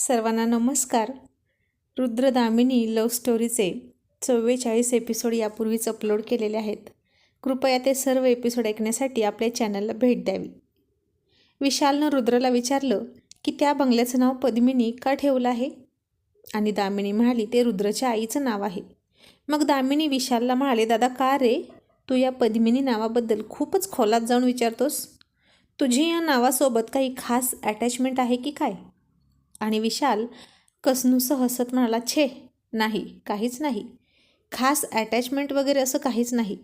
सर्वांना नमस्कार. रुद्रदामिनी love स्टोरीचे 44 episode यापूर्वीच अपलोड केलेले आहेत. कृपया ते सर्व एपिसोड ऐकण्यासाठी आपल्या चॅनलला भेट द्यावी. विशालनं रुद्रला विचारलं की त्या बंगल्याचं नाव पद्मिनी का ठेवलं आहे, आणि दामिनी म्हणाली ते रुद्रच्या आईचं नाव आहे. मग दामिनी विशालला म्हणाले, दादा का रे, तू या पद्मिनी नावाबद्दल खूपच खोलात जाऊन विचारतोस. तुझी या नावासोबत काही खास अटॅचमेंट आहे की काय? आणि विशाल कसनुसं हसत म्हणाला, छे नाही, काहीच नाही. खास अटॅचमेंट वगैरे असं काहीच नाही,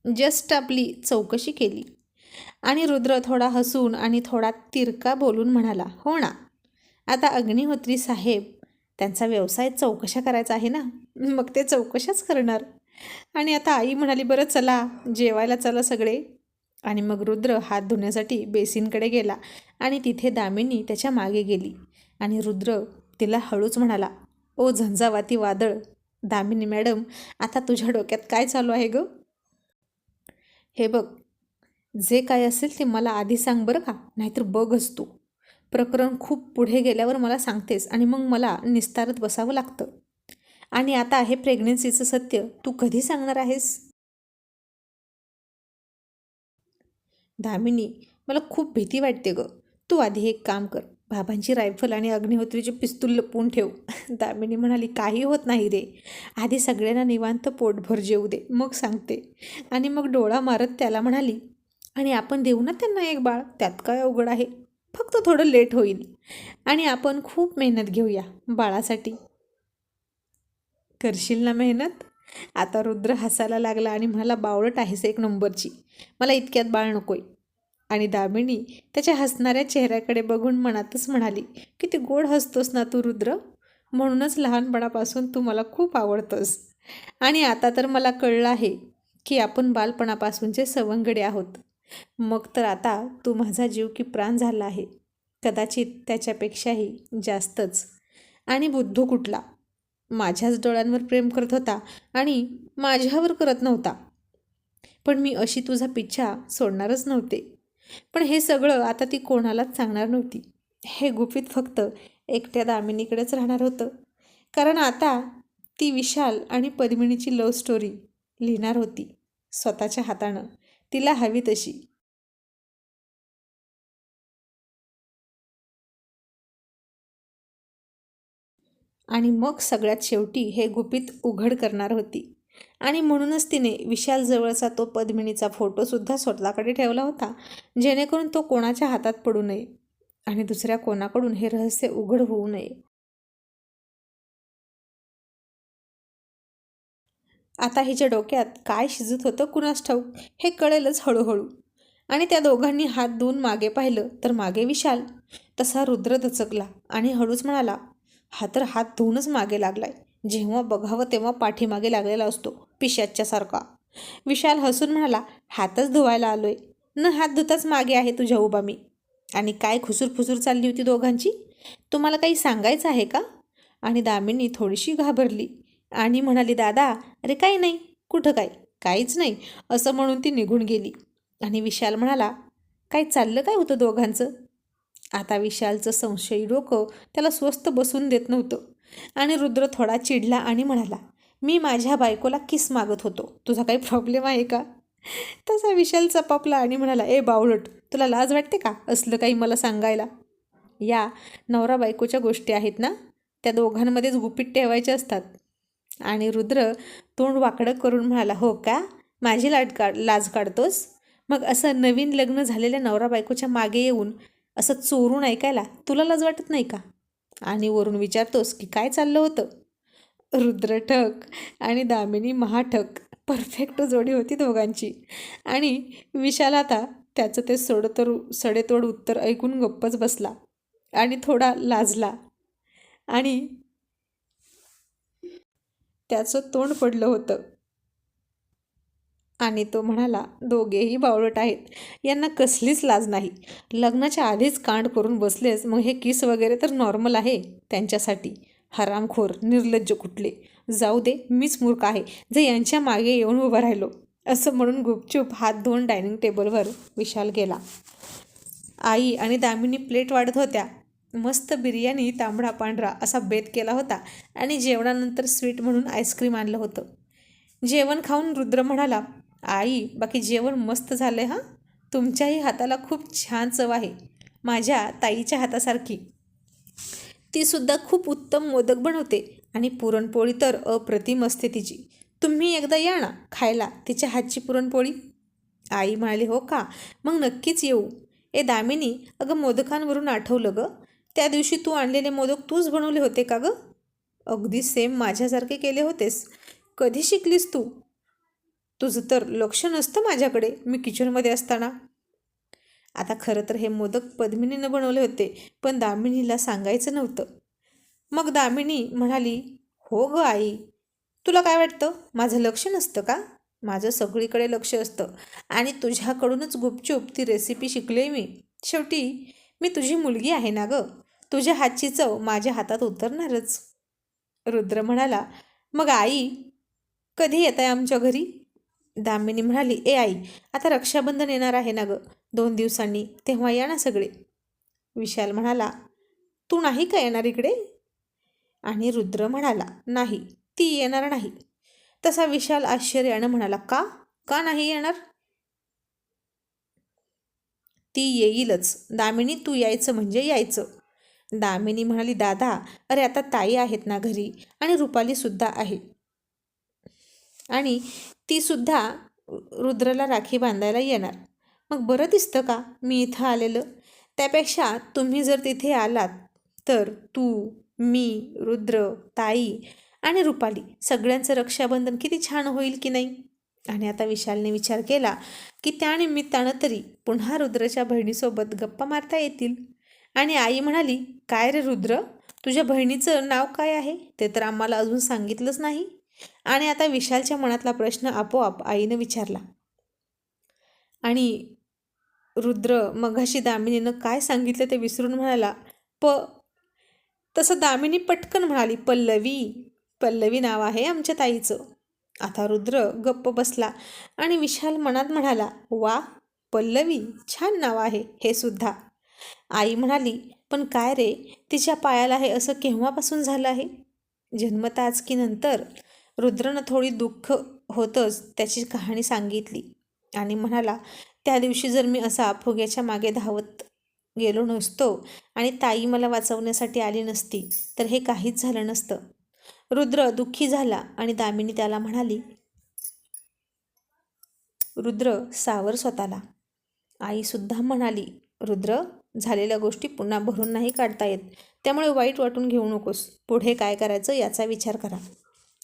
जस्ट आपली चौकशी केली. आणि रुद्र थोडा हसून आणि थोडा तिरका बोलून म्हणाला, हो ना, आता अग्निहोत्री साहेब त्यांचा व्यवसाय चौकशा करायचा आहे ना, मग ते चौकशाच करणार. आणि आता आई म्हणाली, बरं चला जेवायला चला सगळे. आणि मग रुद्र हात धुण्यासाठी बेसिनकडे गेला आणि तिथे दामिनी त्याच्या मागे गेली. आणि रुद्र तिला हळूच म्हणाला, ओ झंझावाती वादळ, दामिनी मॅडम आता तुझ्या डोक्यात काय चालू आहे ग? हे बघ, जे काय असेल ते मला आधी सांग बरं का, नाहीतर बघच तू. प्रकरण खूप पुढे गेल्यावर मला सांगतेस आणि मग मला निस्तारत बसावं लागतं. आणि आता हे प्रेग्नन्सीचं सत्य तू कधी सांगणार आहेस? दामिनी, मला खूप भीती वाटते ग. तू आधी एक काम कर, बाबांची रायफल आणि अग्निहोत्रीचे पिस्तूल लपवून ठेव. दामिनी म्हणाली, काही होत नाही रे, आधी सगळ्यांना निवांत पोटभर जेवू दे, मग सांगते. आणि मग डोळा मारत त्याला म्हणाली, आणि आपण देऊ ना त्यांना एक बाळ, त्यात काय अवघड आहे, फक्त थोडं लेट होईल. आणि आपण खूप मेहनत घेऊया बाळासाठी. करशील ना मेहनत? आता रुद्र हसायला लागला आणि म्हणाला, बावळट आहेस एक नंबरची, मला इतक्यात बाळ नकोय. आणि दामिनी त्याच्या हसणाऱ्या चेहऱ्याकडे बघून मनातच म्हणाली, किती गोड हसतोस ना तू रुद्र, म्हणूनच लहानपणापासून तू मला खूप आवडतोस. आणि आता तर मला कळलं आहे की आपण बालपणापासूनचे सवंगडे आहोत. मग तर आता तू माझा जीव की प्राण झाला आहे, कदाचित त्याच्यापेक्षाही जास्तच. आणि बुद्धू कुठला माझ्याच डोळ्यांवर प्रेम करत होता आणि माझ्यावर करत नव्हता. पण मी अशी तुझा पिच्छा सोडणारच नव्हते. पण हे सगळं आता ती कोणालाच सांगणार नव्हती. हे गुपित फक्त एकट्या दामिनीकडेच राहणार होतं, कारण आता ती विशाल आणि पद्मिनीची लव्ह स्टोरी लिहिणार होती स्वतःच्या हातानं, तिला हवी तशी. आणि मग सगळ्यात शेवटी हे गुपित उघड करणार होती. आणि म्हणूनच तिने विशालजवळचा तो पद्मिनीचा फोटोसुद्धा स्वतःकडे ठेवला होता, जेणेकरून तो कोणाच्या हातात पडू नये आणि दुसऱ्या कोणाकडून हे रहस्य उघड होऊ नये. आता हिच्या डोक्यात काय शिजत होतं कुणास ठाऊक, हे कळेलच हळूहळू. आणि त्या दोघांनी हात धुवून मागे पाहिलं तर मागे विशाल. तसा रुद्र दचकला आणि हळूच म्हणाला, हा तर हात धुवूनच मागे लागलाय, जेव्हा बघावं तेव्हा पाठीमागे लागलेला असतो पिशाच्च्या सारखा. विशाल हसून म्हणाला, हातच धुवायला आलोय, न हात धुताच मागे आहे तुझ्या उभा मी. आणि काय खुसूरफुसूर चालली होती दोघांची, तुम्हाला काही सांगायचं आहे का? आणि दामिनी थोडीशी घाबरली आणि म्हणाली, दादा अरे काही नाही, कुठं काय, काहीच नाही, असं म्हणून ती निघून गेली. आणि विशाल म्हणाला, काय चाललं काय होतं दोघांचं? आता विशालचं संशयी डोकं त्याला स्वस्थ बसून देत नव्हतं. आणि रुद्र थोडा चिडला आणि म्हणाला, मी माझ्या बायकोला किस मागत होतो, तुझा काही प्रॉब्लेम आहे का? तसा विशाल चपापला आणि म्हणाला, ए बावळट, तुला लाज वाटते का असलं काही मला सांगायला? या नवरा बायकोच्या गोष्टी आहेत ना, त्या दोघांमध्येच गुपित ठेवायचे असतात. आणि रुद्र तोंड वाकडं करून म्हणाला, हो का, माझी लाज काढतोस? मग असं नवीन लग्न झालेल्या नवरा बायकोच्या मागे येऊन असं चोरून ऐकायला तुला लाज वाटत नाही का? आणि वरून विचारतोस की काय चाललं होतं? रुद्र ठक आणि दामिनी महाठक, परफेक्ट जोडी होती दोघांची. आणि विशाल आता त्याचं ते सडेतोड उत्तर ऐकून गप्पच बसला आणि थोडा लाजला आणि त्याचं तोंड पडलं होतं. आणि तो म्हणाला, दोघेही बावळट आहेत, यांना कसलीच लाज नाही, लग्नाच्या आधीच कांड करून बसलेच, मग हे किस वगैरे तर नॉर्मल आहे त्यांच्यासाठी. हरामखोर निर्लज्ज कुठले, जाऊ दे, मीच मूर्ख आहे जे यांच्या मागे येऊन उभं राहिलो. असं म्हणून गुपचूप हात धुवून डायनिंग टेबलवर विशाल गेला. आई आणि दामिनी प्लेट वाढत होत्या मस्त बिर्याणी तांबडा पांढरा असा बेत केला होता आणि जेवणानंतर स्वीट म्हणून आईस्क्रीम आणलं होतं. जेवण खाऊन रुद्र म्हणाला, आई बाकी जेवण मस्त झालंय हां. तुमच्याही हाताला खूप छान चव आहे, माझ्या ताईच्या हातासारखी. तीसुद्धा खूप उत्तम मोदक बनवते आणि पुरणपोळी तर अप्रतिम असते तिची. तुम्ही एकदा या ना खायला तिच्या हातची पुरणपोळी. आई म्हणाली, हो का, मग नक्कीच येऊ. ए दामिनी, अगं मोदकांवरून आठवलं गं, त्या दिवशी तू आणलेले मोदक तूच बनवले होते का गं? अगदी सेम माझ्यासारखे केले होतेस. कधी शिकलीस तू? तुझं तर लक्ष नसतं माझ्याकडे मी किचनमध्ये असताना. आता खरं तर हे मोदक पद्मिनीनं बनवले होते, पण दामिनीला सांगायचं नव्हतं. मग दामिनी म्हणाली, हो गं आई, तुला काय वाटतं माझं लक्ष नसतं का? माझं सगळीकडे लक्ष असतं आणि तुझ्याकडूनच गुपचूप ती रेसिपी शिकले मी. शेवटी मी तुझी मुलगी आहे ना गं, तुझ्या हातची चव माझ्या हातात उतरणारच. रुद्र म्हणाला, मग आई कधी येत आहे आमच्या घरी? दामिनी म्हणाली, ए आई, आता रक्षाबंधन येणार आहे ना गं 2 दिवसांनी, तेव्हा या ना सगळे. विशाल म्हणाला, तू नाही का येणार इकडे? आणि रुद्र म्हणाला, नाही, ती येणार नाही. तसा विशाल आश्चर्यानं म्हणाला, का का नाही येणार? ती येईलच दामिनी, तू यायचं म्हणजे यायचं. दामिनी म्हणाली, दादा अरे आता ताई आहेत ना घरी आणि रुपालीसुद्धा आहे आणि तीसुद्धा रुद्रला राखी बांधायला येणार. मग बरं दिसतं का मी इथं आलेलं? त्यापेक्षा तुम्ही जर तिथे आलात तर तू, मी, रुद्र, ताई आणि रुपाली सगळ्यांचं रक्षाबंधन किती छान होईल की नाही. आणि आता विशालने विचार केला की त्यानिमित्तानं तरी पुन्हा रुद्रच्या बहिणीसोबत गप्पा मारता येतील. आणि आई म्हणाली, काय रे रुद्र, तुझ्या बहिणीचं नाव काय आहे? ते तर आम्हाला अजून सांगितलंच नाही. आणि आता विशालच्या मनातला प्रश्न आपोआप आईनं विचारला. आणि रुद्र मघाशी दामिनीनं काय सांगितलं ते विसरून म्हणाला, तसं दामिनी पटकन म्हणाली, पल्लवी नाव आहे आमच्या ताईचं. आता रुद्र गप्प बसला आणि विशाल मनात म्हणाला, वा, पल्लवी, छान नाव आहे हे सुद्धा. आई म्हणाली, पण काय रे, तिच्या पायाला हे असं केव्हापासून झालं आहे? जन्मताच की नंतर? रुद्रनं थोडी दुःख होतंच त्याची कहाणी सांगितली आणि म्हणाला, त्या दिवशी जर मी असा फुग्याच्या मागे धावत गेलो नसतो आणि ताई मला वाचवण्यासाठी आली नसती तर हे काहीच झालं नसतं. रुद्र दुःखी झाला आणि दामिनी त्याला म्हणाली, रुद्र सावर स्वतःला. आईसुद्धा म्हणाली, रुद्र झालेल्या गोष्टी पुन्हा भरून नाही काढता येत, त्यामुळे वाईट वाटून घेऊ नकोस, पुढे काय करायचं याचा विचार करा.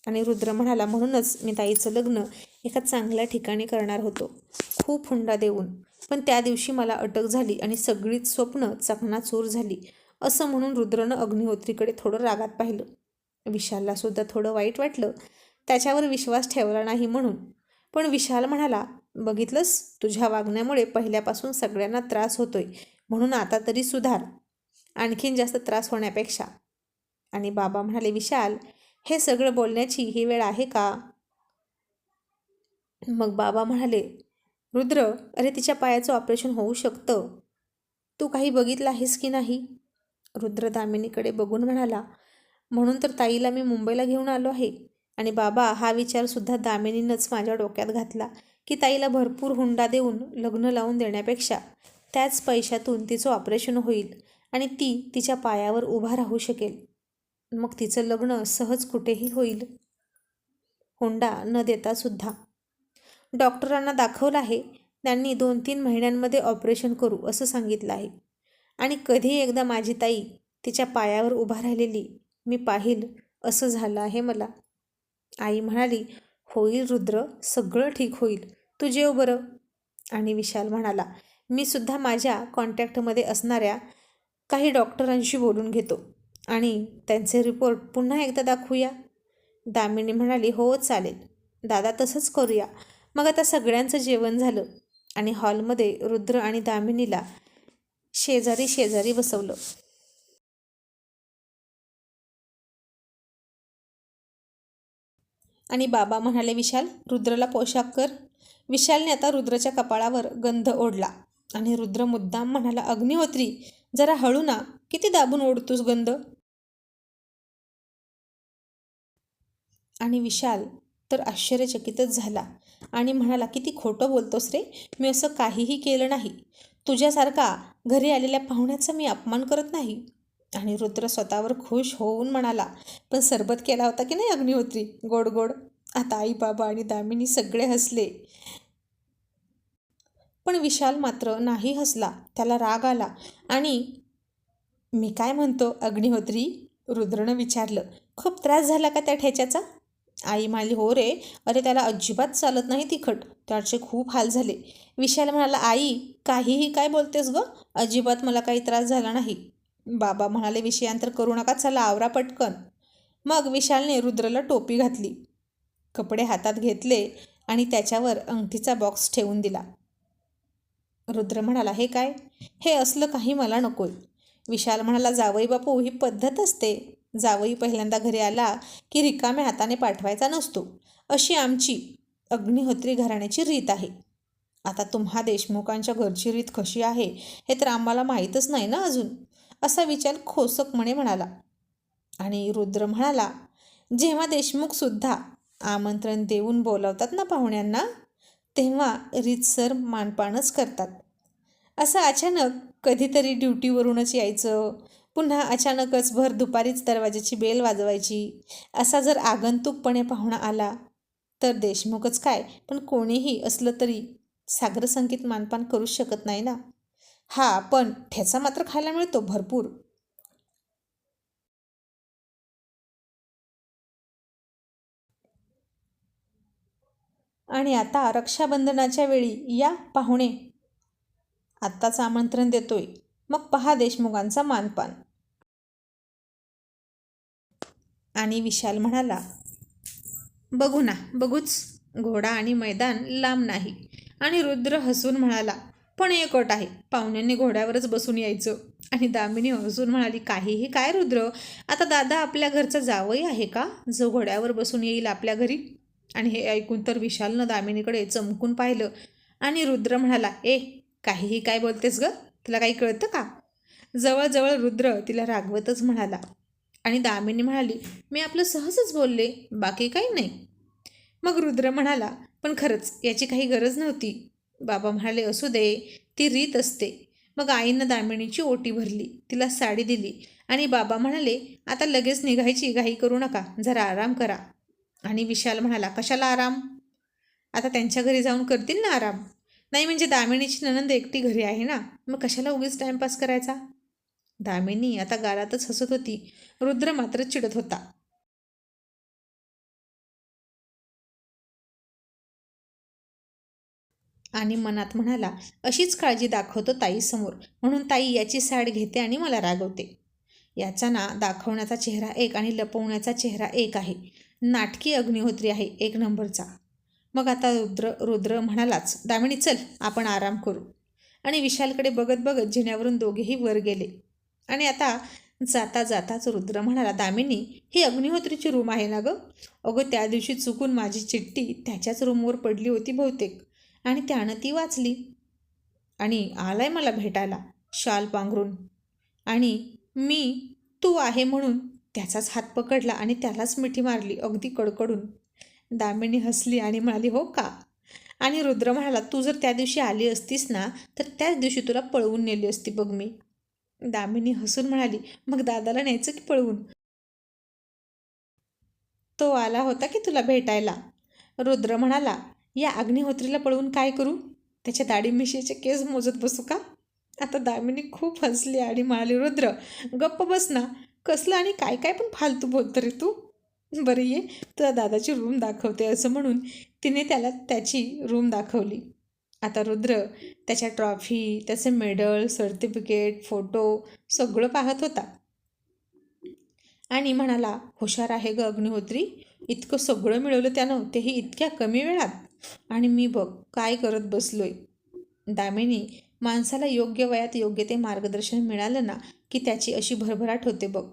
आणि रुद्र म्हणाला, म्हणूनच मी ताईचं लग्न एका चांगल्या ठिकाणी करणार होतो, खूप हुंडा देऊन, पण त्या दिवशी मला अटक झाली आणि सगळीच स्वप्न चकनाचूर झाली. असं म्हणून रुद्रनं अग्निहोत्रीकडे थोडं रागात पाहिलं. विशालला सुद्धा थोडं वाईट वाटलं, त्याच्यावर विश्वास ठेवला नाही म्हणून. पण विशाल म्हणाला, बघितलंस, तुझ्या वागण्यामुळे पहिल्यापासून सगळ्यांना त्रास होतोय, म्हणून आता तरी सुधार, आणखीन जास्त त्रास होण्यापेक्षा. आणि बाबा म्हणाले, विशाल, हे सगळं बोलण्याची ही वेळ आहे का? मग बाबा म्हणाले, रुद्र, अरे तिच्या पायाचं ऑपरेशन होऊ शकतं, तू काही बघितलं आहेस की नाही? रुद्र दामिनीकडे बघून म्हणाला, म्हणून तर ताईला मी मुंबईला घेऊन आलो आहे. आणि बाबा, हा विचारसुद्धा दामिनीनंच माझ्या डोक्यात घातला की ताईला भरपूर हुंडा देऊन लग्न लावून देण्यापेक्षा त्याच पैशातून तिचं ऑपरेशन होईल आणि ती तिच्या पायावर उभा राहू शकेल. मग तिचं लग्न सहज कुठेही होईल, हुंडा न देतासुद्धा. डॉक्टरांना दाखवलं आहे, त्यांनी 2-3 महिन्यांमध्ये ऑपरेशन करू असं सांगितलं आहे. आणि कधी एकदा माझी ताई तिच्या पायावर उभा राहिलेली मी पाहिल असं झालं आहे मला. आई म्हणाली, होईल रुद्र, सगळं ठीक होईल, तू जेव बरं. आणि विशाल म्हणाला, मी सुद्धा माझ्या कॉन्टॅक्टमध्ये असणाऱ्या काही डॉक्टरांशी बोलून घेतो आणि त्यांचे रिपोर्ट पुन्हा एकदा दाखवूया. दामिनी म्हणाली, हो चालेल दादा, तसंच करूया. मग आता सगळ्यांचं जेवण झालं आणि हॉलमध्ये रुद्र आणि दामिनीला शेजारी शेजारी बसवलं. आणि बाबा म्हणाले, विशाल, रुद्रला पोशाख कर. विशालने आता रुद्रच्या कपाळावर गंध ओढला आणि रुद्र मुद्दाम म्हणाला, अग्निहोत्री, जरा हळू ना, किती दाबून ओढतोस गंध? आणि विशाल तर आश्चर्यचकितच झाला आणि म्हणाला, किती खोटं बोलतोस रे, मी असं काहीही केलं नाही. तुझ्यासारखा घरी आलेल्या पाहुण्याचा मी अपमान करत नाही. आणि रुद्र स्वतःवर खुश होऊन म्हणाला, पण सरबत केला होता की नाही अग्निहोत्री, गोड गोड. आता आई बाबा आणि दामिनी सगळे हसले, पण विशाल मात्र नाही हसला. त्याला राग आला. आणि मी काय म्हणतो अग्निहोत्री, रुद्रनं विचारलं, खूप त्रास झाला का त्या ठेच्याचा? आई म्हणाली, हो रे, अरे त्याला अजिबात चालत नाही तिखट, त्याचे खूप हाल झाले. विशाल म्हणाला, आई काहीही काय बोलतेस ग, अजिबात मला काही त्रास झाला नाही. बाबा म्हणाले, विषयांतर करू नका, चला आवरा पटकन. मग विशालने रुद्रला टोपी घातली, कपडे हातात घेतले आणि त्याच्यावर अंगठीचा बॉक्स ठेवून दिला. रुद्र म्हणाला, हे काय, हे असलं काही मला नकोय. विशाल म्हणाला, जावई बापू ही पद्धत असते, जावई पहिल्यांदा घरी आला की रिकाम्या हाताने पाठवायचा नसतो, अशी आमची अग्निहोत्री घराण्याची रीत आहे. आता तुम्हा देशमुखांच्या घरची रीत कशी आहे हे तर आम्हाला माहीतच नाही ना अजून, असा विचार खोसकपणे म्हणाला. आणि रुद्र म्हणाला, जेव्हा देशमुखसुद्धा आमंत्रण देऊन बोलावतात ना पाहुण्यांना, तेव्हा रीतसर मानपानच करतात. असं अचानक कधीतरी ड्युटीवरूनच यायचं, पुन्हा अचानकच भर दुपारीच दरवाजाची बेल वाजवायची. असा जर आगंतुकपणे पाहुणा आला तर देशमुखच काय, पण कोणीही असलं तरी सागरसंगीत मानपान करूच शकत नाही ना. हा, पण ठेचा मात्र खायला मिळतो भरपूर. आणि आता रक्षाबंधनाच्या वेळी या पाहुणे, आत्ताच आमंत्रण देतोय, मग पहा देशमुखांचा मानपान. आणि विशाल म्हणाला, बघू ना, बघूच, घोडा आणि मैदान लांब नाही. आणि रुद्र हसून म्हणाला, पण एक अट आहे, पाहुण्यांनी घोड्यावरच बसून यायचं. आणि दामिनी हसून म्हणाली, काहीही काय रुद्र, आता दादा आपल्या घरचा जावई आहे का, जो घोड्यावर बसून येईल आपल्या घरी? आणि हे ऐकून तर विशालनं दामिनीकडे चमकून पाहिलं. आणि रुद्र म्हणाला, काहीही काय बोलतेस ग, तुला काही कळतं का? जवळजवळ रुद्र तिला रागवतच म्हणाला. आणि दामिनी म्हणाली, मी आपलं सहजच बोलले, बाकी काही नाही. मग रुद्र म्हणाला, पण खरंच याची काही गरज नव्हती. बाबा म्हणाले, असू दे, ती रीत असते. मग आईनं दामिनीची ओटी भरली, तिला साडी दिली. आणि बाबा म्हणाले, आता लगेच निघायची घाई करू नका, जरा आराम करा. आणि विशाल म्हणाला, कशाला आराम, आता त्यांच्या घरी जाऊन करतील ना आराम. नाही म्हणजे दामिनीची नणंद एकटी घरी आहे ना, मग कशाला उगीच टाइमपास करायचा. दामिनी आता गालातच हसत होती, रुद्र मात्र चिडत होता. आणि मनात म्हणाला, अशीच काळजी दाखवतो ताईसमोर, म्हणून ताई याची साड घेते आणि मला रागवते. याचा ना दाखवण्याचा चेहरा एक आणि लपवण्याचा चेहरा एक आहे. नाटकी अग्निहोत्री आहे एक नंबरचा. मग आता रुद्र रुद्र म्हणालाच, दामिनी चल आपण आराम करू. आणि विशालकडे बघत बघत जिन्यावरून दोघेही वर गेले. आणि आता जाता जाताच रुद्र म्हणाला, दामिनी ही अग्निहोत्रीची रूम आहे ना गं? अगं त्या दिवशी चुकून माझी चिठ्ठी त्याच्याच रूमवर पडली होती बहुतेक, आणि त्यानं ती वाचली आणि आलाय मला भेटायला शाल पांघरून. आणि मी तू आहे म्हणून त्याचाच हात पकडला आणि त्यालाच मिठी मारली अगदी कडकडून. दामिनी हसली आणि म्हणाली, हो का? आणि रुद्र म्हणाला, तू जर त्या दिवशी आली असतीस ना, तर त्याच दिवशी तुला पळवून नेली असती बघ मी. दामिनी हसून म्हणाली, मग दादाला न्यायचं की पळवून? तो आला होता की तुला भेटायला. रुद्र म्हणाला, या अग्निहोत्रीला पळवून काय करू, त्याच्या दाढी मिशीचे केस मोजत बसू का? आता दामिनी खूप हसली आणि म्हणाली, रुद्र गप्प बस ना, कसलं आणि काय काय पण फालतू बोलतो रे तू. बरं ये, तुला दादाची रूम दाखवते, असं म्हणून तिने त्याला त्याची रूम दाखवली. आता रुद्र त्याच्या ट्रॉफी, त्याचे मेडल, सर्टिफिकेट, फोटो सगळं पाहत होता. आणि म्हणाला, हुशार आहे ग अग्निहोत्री, इतकं सगळं मिळवलं त्यानं, तेही इतक्या कमी वेळात. आणि मी बघ काय करत बसलोय. दामिनी, माणसाला योग्य वयात योग्य ते मार्गदर्शन मिळालं ना की त्याची अशी भरभराट होते बघ.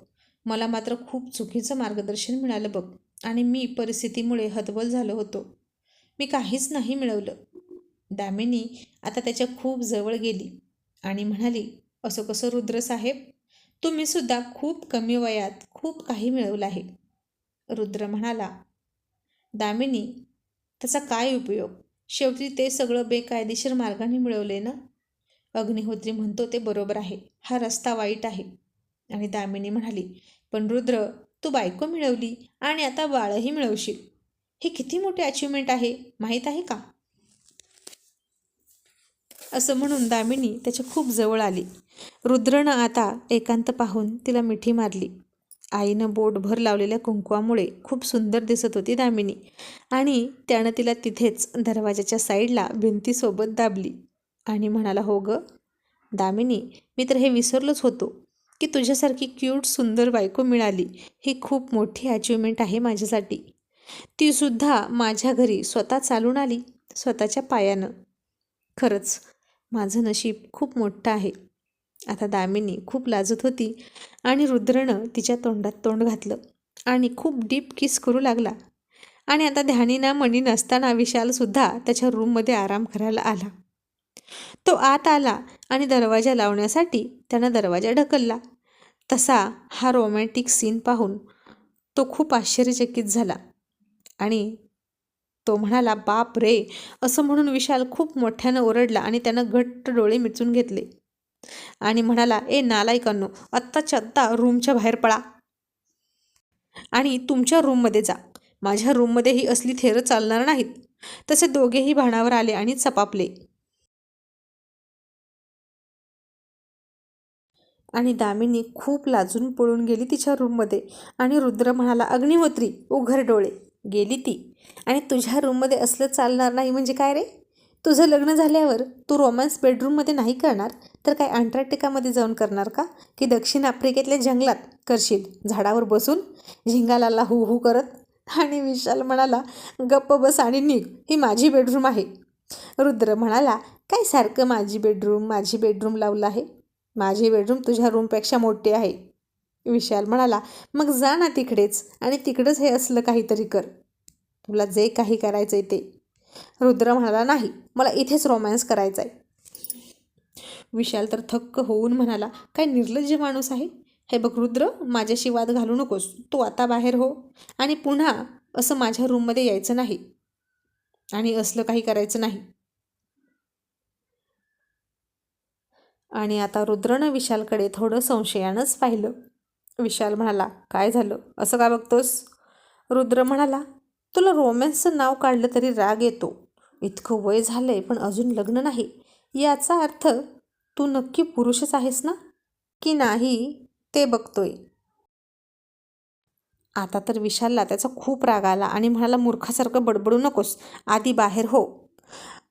मला मात्र खूप चुकीचं मार्गदर्शन मिळालं बघ, आणि मी परिस्थितीमुळे हतबल झालो होतो. मी काहीच नाही मिळवलं. दामिनी आता त्याच्या खूप जवळ गेली आणि म्हणाली, असं कसं रुद्र साहेब, तुम्ही सुद्धा खूप कमी वयात खूप काही मिळवलं आहे. रुद्र म्हणाला, दामिनी, त्याचा काय उपयोग? शेवटी ते सगळं बेकायदेशीर मार्गाने मिळवले ना. अग्निहोत्री म्हणतो ते बरोबर आहे. हा रस्ता वाईट आहे. आणि दामिनी म्हणाली, पण रुद्र, तू बायको मिळवली आणि आता बाळही मिळवशील. हे किती मोठी अचिव्हमेंट आहे, माहीत आहे का? असं म्हणून दामिनी त्याच्या खूप जवळ आली. रुद्रनं आता एकांत पाहून तिला मिठी मारली. आईनं बोटभर लावलेल्या कुंकवामुळे खूप सुंदर दिसत होती दामिनी आणि त्यानं तिला तिथेच दरवाजाच्या साईडला भिंतीसोबत दाबली आणि म्हणाला, हो ग दामिनी, मी तर हे विसरलोच होतो की तुझ्यासारखी क्यूट सुंदर बायको मिळाली. ही खूप मोठी अचिव्हमेंट आहे माझ्यासाठी. तीसुद्धा माझ्या घरी स्वतः चालून आली, स्वतःच्या पायानं. खरंच माझं नशीब खूप मोठं आहे. आता दामिनी खूप लाजत होती आणि रुद्रनं तिच्या तोंडात तोंड घातलं आणि खूप डीप किस करू लागला. आणि आता ध्यानीना मणी नसताना विशालसुद्धा त्याच्या रूममध्ये आराम करायला आला. तो आत आला आणि दरवाजा लावण्यासाठी त्यानं दरवाजा ढकलला. तसा हा रोमॅन्टिक सीन पाहून तो खूप आश्चर्यचकित झाला आणि तो म्हणाला, बाप रे, असं म्हणून विशाल खूप मोठ्यानं ओरडला आणि त्यानं घट्ट डोळे मिचून घेतले आणि म्हणाला, ए नालायकांनो, आत्ताच्या आत्ता रूमच्या बाहेर पळा आणि तुमच्या रूममध्ये जा. माझ्या रूममध्ये ही असली थेरं चालणार नाहीत. तसे दोघेही भानावर आले आणि चपापले. आणि दामिनी खूप लाजून पळून गेली तिच्या रूममध्ये. आणि रुद्र म्हणाला, अग्निहोत्री, उघड डोळे. गेली ती. आणि तुझ्या रूममध्ये असलं चालणार नाही म्हणजे काय रे? तुझं लग्न झाल्यावर तू रोमॅन्स बेडरूममध्ये नाही करणार तर काय अंटार्क्टिकामध्ये जाऊन करणार का? की दक्षिण आफ्रिकेतल्या जंगलात करशील झाडावर बसून झिंगालाला हू हू करत? आणि विशाल म्हणाला, गप्प बस आणि निघ, ही माझी बेडरूम आहे. रुद्र म्हणाला, काय सारखं माझी बेडरूम लावलं आहे? माझी बेडरूम तुझ्या रूमपेक्षा मोठी आहे. विशाल म्हणाला, मग जा ना तिकडेच आणि तिकडेच हे असलं काहीतरी कर. तुला जे काही करायचं आहे ते. रुद्र म्हणाला, नाही, मला इथेच रोमॅन्स करायचा आहे. विशाल तर थक्क होऊन म्हणाला, काय निर्लज्ज माणूस आहे. हे बघ रुद्र, माझ्याशी वाद घालू नकोस. तू आता बाहेर हो आणि पुन्हा असं माझ्या रूममध्ये यायचं नाही आणि असलं काही करायचं नाही. आणि आता रुद्रनं विशालकडे थोडं संशयानंच पाहिलं. विशाल म्हणाला, काय झालं, असं का बघतोस? रुद्र म्हणाला, तुला रोमॅन्सचं नाव काढलं तरी राग येतो. इतकं वय झालंय पण अजून लग्न नाही. याचा अर्थ तू नक्की पुरुषच आहेस ना की नाही ते बघतोय. आता तर विशालला त्याचा खूप राग आला आणि म्हणाला, मूर्खासारखं बडबडू नकोस, आधी बाहेर हो.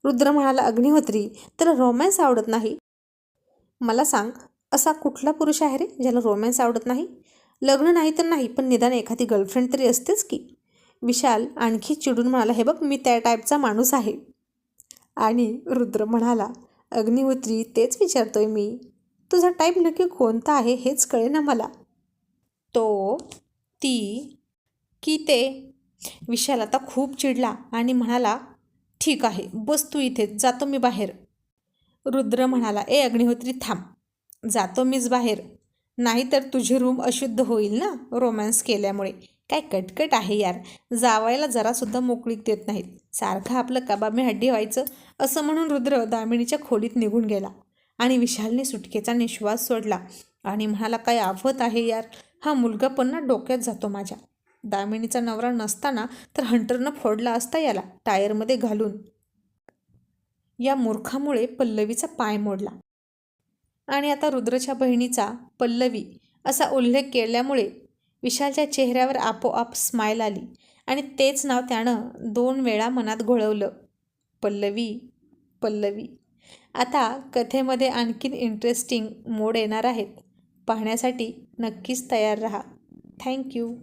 रुद्र म्हणाला, अग्निहोत्री, त्याला रोमॅन्स आवडत नाही? मला सांग, असा कुठला पुरुष आहे रे ज्याला रोमॅन्स आवडत नाही? लग्न नाही तर नाही, पण निदान एखादी गर्लफ्रेंड तरी असतेच की. विशाल आणखी चिडून म्हणाला, हे बघ, मी त्या टाईपचा माणूस आहे. आणि रुद्र म्हणाला, अग्निहोत्री, तेच विचारतोय मी. तुझा टाईप नक्की कोणता आहे हेच कळेना मला. तो, ती की ते? विशाल आता खूप चिडला आणि म्हणाला, ठीक आहे, बस तू इथेच, जातो मी बाहेर. रुद्र म्हणाला, ए अग्निहोत्री, थांब, जातो मीच बाहेर. नाहीतर तुझी रूम अशुद्ध होईल ना रोमॅन्स केल्यामुळे. काय कटकट आहे यार, जावायला जरासुद्धा मोकळीक देत नाहीत, सारखं आपलं कबाबी हड्डी व्हायचं. असं म्हणून रुद्र दामिनीच्या खोलीत निघून गेला आणि विशालने सुटकेचा निश्वास सोडला आणि म्हणाला, काय आफत आहे यार, हा मुलगा पुन्हा डोक्यात जातो माझ्या. दामिनीचा नवरा नसताना तर हंटरनं फोडला असता याला टायरमध्ये घालून. या मूर्खामुळे पल्लवीचा पाय मोडला. आणि आता रुद्रच्या बहिणीचा पल्लवी असा उल्लेख केल्यामुळे विशालच्या चेहऱ्यावर आपोआप स्माईल आली आणि तेच नाव त्यानं 2 वेळा मनात घोळवलं, पल्लवी, पल्लवी. आता कथेमध्ये आणखीन इंटरेस्टिंग मोड येणार आहेत. पाहण्यासाठी नक्कीच तयार राहा. थँक्यू.